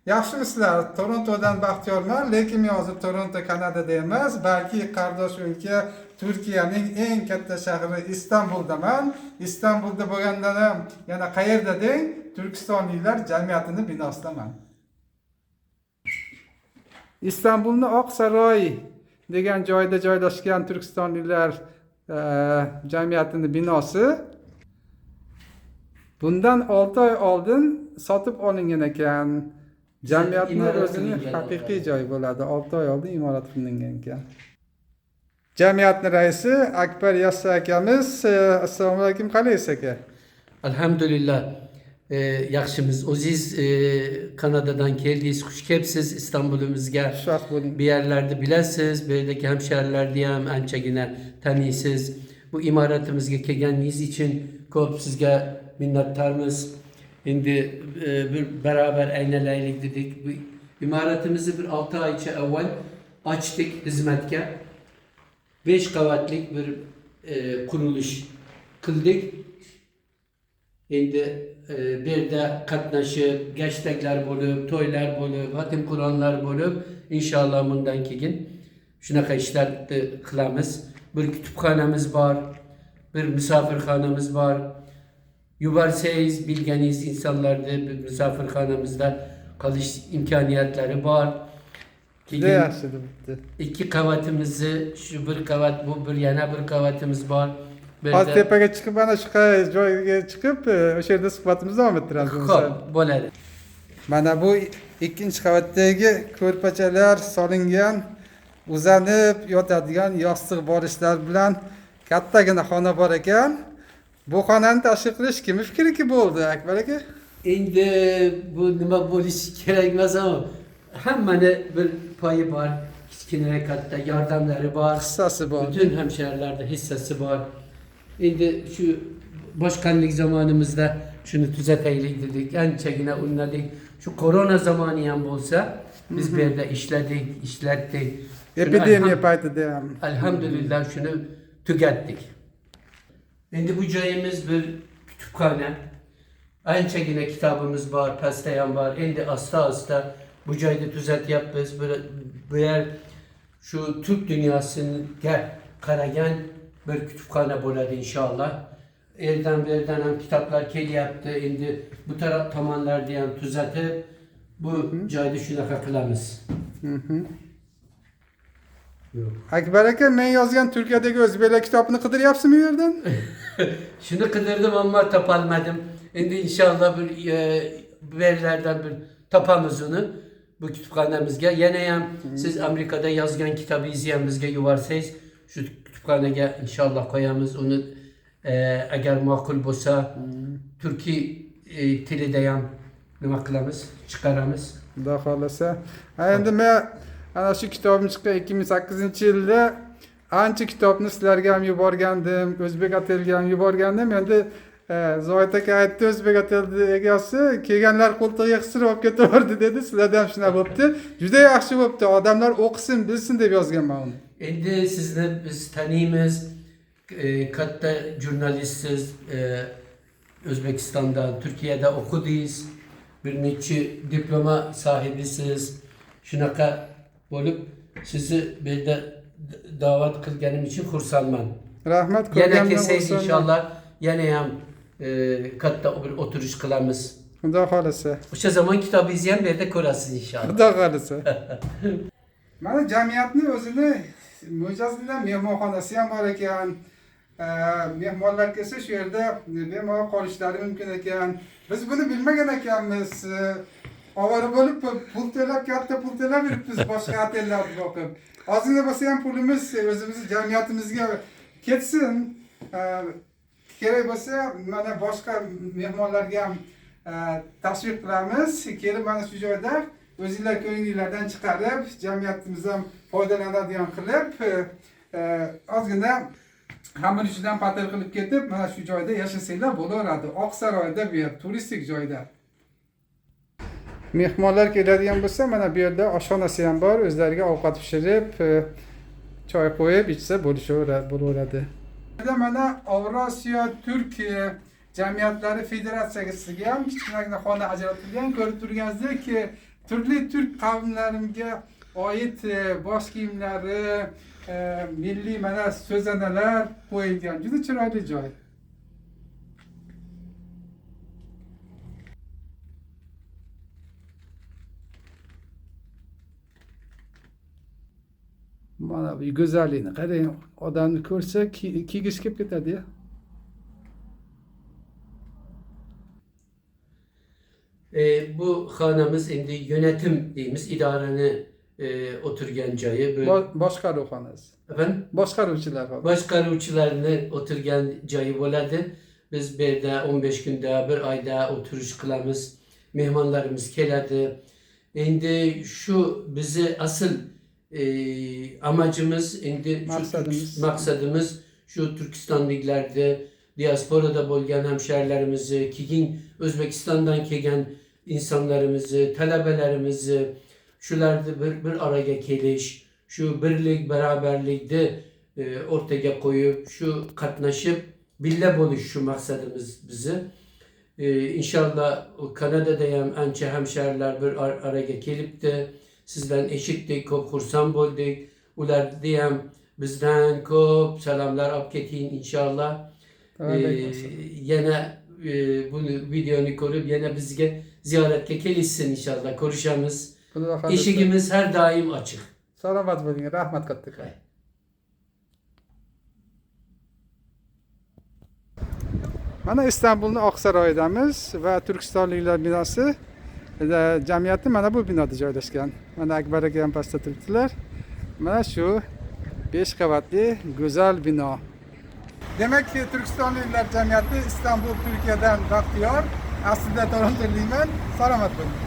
Yaxshimisizlar, Torontodan Baxtiyorman, lekin men hozir Toronto Kanadada emas, balki qardosh o'lka Turkiyaning eng katta shahri Istanbuldaman. Istanbulda bo'lgandan ham yana qayerda deng, Turkistonliklar jamiyatini binosidaman. Istanbulning Oq saroy degan joyda joylashgan Turkistonliklar jamiyatining binosi bundan 6 oy oldin sotib olingan ekan. Jamiyatning o'zining haqiqiy joyi bo'ladi. 6 oy oldin imorat qilingan ekan. Jamiyatning raisi Akbar Yassa akamiz, assalomu alaykum, qalaysiz aka? Elhamdülillah. Yaxshimiz. O'ziz Kanadadan keldingiz, xush kelibsiz İstanbul'umuzga. Xushvaqt bo'ling. Bir yerlerde bilesiz, bu yerdeki hemşehrilerdi ham anchagina taniysiz. Bu imoratimizga kelganingiz için ko'p sizga minnatdormiz. Endi bir beraber aynalaylik dedik. Bu imoratimizni bir 6 ay evvel açtık hizmetke. 5 qavatlik bir kuruluş kıldık. Endi bir yerda qatnashib, gashtaklar bo'lib, to'ylar bo'lib, hatim Qur'onlar bo'lib, inshaalloh bundan keyin shunaqa ishlarni qilamiz. Bir kutubxonamiz bor, bir misafirxonamiz bor. Yuvarsangiz bilganingiz insonlarni bir misafirxonamizda qolish imkoniyatları bor. Juda yaxshi debdi. 2 qavatimizni, shu bir qavat bu, bir yana bir qavatimiz bor. Hozir tepaga chiqib, ana shu joyga chiqib, o'sha yerda suhbatimizni davom ettiramiz. Xo'p, bo'ladi. Mana bu ikkinchi qavatdagi ko'rpachalar solingan, uzanib yotadigan yostiq borishlar bilan kattagina xona bor ekan. Bu xonani tashkil qilish kim fikriki bo'ldi, Akbar aka? Endi bu nima bo'lishi kerak emas ama hammani bir payı bor, kichkina katta yordamlari bor, Hissasi bor. bütün hemşehrilerde hissesi bor. Endi şu başkanlık zamanımızda şunu tuzataylik dedik, anchagina unladik. Şu korona zamanı ham bo'lsa, biz bu yerda ishlatdik. Epidemiya paytida ham. Elhamdülillah şunu tugatdik. Endi bu joyimiz bir kütüphane. Anchagina kitabımız var, pastayam var. Endi asta bu joyda tuzatyapmiz. Bu yer şu Türk dünyasıga qaragan bir kütüphane bo'ladi inşallah. Eldan berdan ham kitaplar kelyapti. Endi bu taraf tomonlarni ham tuzatib, bu joyda shunaqa qilamiz. Akbar aka, men yozgan Turkiyadagi o'zbeklar kitobini qidiryapsizmi bu yerdan? Şunu kıdırdım ama tapalmadım. Endi inşallah bir yerlerden bir tapamız onu bu kütüphanemizge. Yine hem siz Amerika'da yazgan kitabı izleyenimizge yuvarsanız şu kütüphanege inşallah koyamız onu eğer makul olsa Türkiye tilide ham nima qilamiz, chiqaramiz. Xudo xolasa. Endi men ana shu kitobim chiqqan 2008-yilda ancha kitobni sizlarga ham yuborgandim, o'zbek atelga ham yuborgandim. Endi Zoyat aka aytdi, o'zbek atelni egasi kelganlar qo'ltig'iga qistirib olib ketaverdi dedi. Sizlarda ham shuna bo'pti. Juda yaxshi bo'pti. Odamlar o'qisin, bilsin deb yozganman uni. Endi sizni biz taniymiz. Katta jurnalistsiz, Özbekistan'da, Türkiye'de okudunuz. Bir neçe diploma sahibisiz. Shunaqa bo'lib sizni böyle davet qilganim için xursandman. Rahmat, Yana kelsangiz inşallah yana ham katta bir o'tirish qilamiz. Xudo xolasa. O'sha zaman kitob izlagan bu yerda ko'rasiz inshaalloh. Xudo xolasa. Mana jamiyatning o'zini mo'jazlar mehmonxonasi ham bor ekan. Mehmonlar kelsa shu yerda bemalol qolishlari mumkin ekan. Biz buni bilmagan ekanmiz. Ovora bo'lib pul to'lab, katta pul to'lab yuribmiz boshqa otellarga boqib. Ozgina bo'lsa ham pulimiz o'zimiz jamiyatimizga ketsin. Kerak bo'lsa mana boshqa mehmonlarga ham tashviq qilamiz. Kelib mana shu joyda o'zingizlar ko'ngillardan chiqarib, jamiyatimiz ham foydalanadigan qilib, ozgina hamma ishidan patir qilib ketib, mana shu joyda yashasanglar bo'laveradi. Oq saroyda bu yer turistik joyda. Mehmonlar keladigan bo'lsa, mana bu yerda oshxonasi ham bor, o'zlariga ovqat pishirib, choy qo'yib ichsa bo'laveradi. Mana Avrasiyo Turkiya Cemiyetlari Federatsiyasiga ham kichkinagina xona ajratilgan. Ko'rib turganingizdek, turli Türk kavimlariga oid bosh kiyimlari, milliy mana so'zanalar qo'yilgan. Juda chiroyli joy. Mana bu go'zallikni qarang, odamni ko'rsa kiygish kelib ketadi ya. Bu xonamiz endi yönetim deymiz, idarani oturgan joyi. Boshqaruv xonasi. Efendim? Boshqaruvchilar xonasi. Boshqaruvchilarni o'tirgan joyi bo'ladi. Biz bu yerda 15 kunda, bir oyda o'tirish qilamiz. Mehmonlarimiz keladi. Endi shu bizi asıl amacımız, endi maqsadimiz shu Turkistonliklarni, diasporada bo'lgan hamsharilarimizni, keyin O'zbekistondan kelgan insonlarimizni, talabalarimizni shularni bir araga kelish, shu birlik, barabarlikni o'rtaga qo'yib, shu qatnashib, billa bo'lish shu maqsadimiz bizi. İnşallah Kanada'da ham ancha hamsharilar bir araga kelibdi. Sizdan eshitdik, ko'p xursand bo'ldik. Ularni ham bizdan ko'p salomlar olib keting inshaalloh. Yana bunu videoni ko'rib, yana bizga ziyoratga kelishsin inshaalloh. Ko'rishamiz. Eshigimiz har doim ochiq. Salomat bo'ling. Rahmat katta. Mana İstanbul'un Oqsaroyidamiz va Turkistonliklar binosi jamiyati mana bu binoda joylashgan. Mana Akbar aka ham pastda turibdilar. Mana shu 5 qavatli go'zal bino. Demak ki Turkistonliklar jamiyati İstanbul Turkiyadan baxtiyor. Aslida Torontolikman. Salomat bo'ling.